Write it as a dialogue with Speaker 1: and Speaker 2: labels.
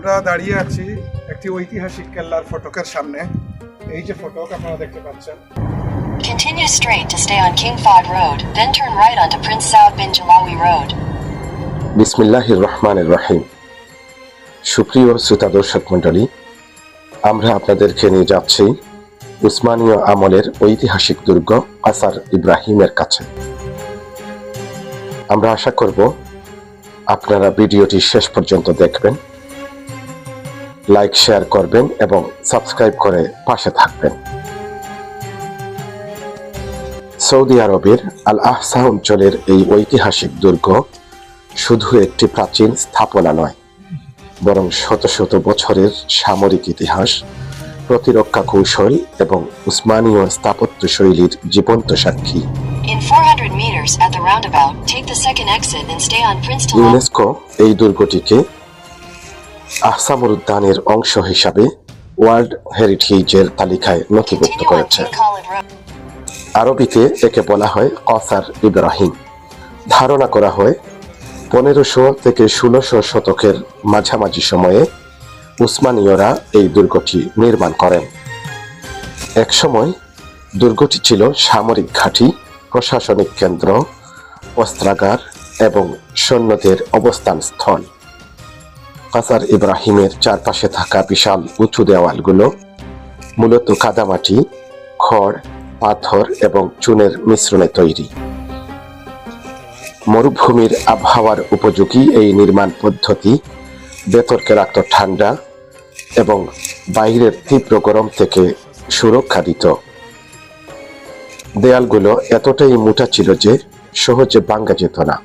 Speaker 1: আমরা দাঁড়িয়ে আছি একটি ঐতিহাসিক কেল্লার ফটকের সামনে। এই যে ফটক আপনারা দেখতে পাচ্ছেন।
Speaker 2: Continue straight to stay on King Fahd Road, then turn right onto Prince Saud bin Jalawi Road.
Speaker 3: বিসমিল্লাহির রহমানির রহিম। সুপ্রিয় শ্রোতা দর্শক মণ্ডলী, আমরা আপনাদেরকে নিয়ে যাচ্ছি উসমানীয় আমলের ঐতিহাসিক দুর্গ কাসার ইব্রাহিমের কাছে। আমরা আশা করব আপনারা ভিডিওটি শেষ পর্যন্ত দেখবেন, লাইক শেয়ার করবেন এবং সাবস্ক্রাইব করে পাশে থাকবেন। সৌদি আরবের আল আহসা অঞ্চলের এই ঐতিহাসিক দুর্গ শুধু একটি প্রাচীন স্থাপনা নয়, বরং শত শত বছরের সামরিক ইতিহাস, প্রতিরক্ষা কৌশল এবং উসমানীয় স্থাপত্য শৈলীর জীবন্ত সাক্ষী।
Speaker 2: In 400 meters at the roundabout, take the second exit and stay on Prince Jalawi.
Speaker 3: UNESCO এই দুর্গটিকে আহসামুর উদ্যানের অংশ হিসাবে ওয়ার্ল্ড হেরিটেজের তালিকায় নথিভুক্ত
Speaker 2: Continue on
Speaker 3: করেছে।
Speaker 2: King Khalid Road.
Speaker 3: আরবিতে একে বলা হয় কাসার ইব্রাহিম। ধারণা করা হয় 1500 থেকে 1600 শতকের মাঝামাঝি সময়ে উসমানীয়রা এই দুর্গটি নির্মাণ করেন। একসময় দুর্গটি ছিল সামরিক ঘাঁটি, প্রশাসনিক কেন্দ্র, অস্ত্রাগার এবং সৈন্যদের অবস্থান স্থল। কাসার ইব্রাহিমের চারপাশে থাকা বিশাল উঁচু দেওয়ালগুলো মূলত কাদামাটি, খড়, পাথর এবং চুনের মিশ্রণে তৈরি। মরুভূমির আবহাওয়ার উপযোগী এই নির্মাণ পদ্ধতি ভেতরকে রাখত ঠান্ডা এবং বাইরের তীব্র গরম থেকে সুরক্ষা দিত। দেয়ালগুলো এতটাই মোটা ছিল যে সহজে ভাঙা যেত না।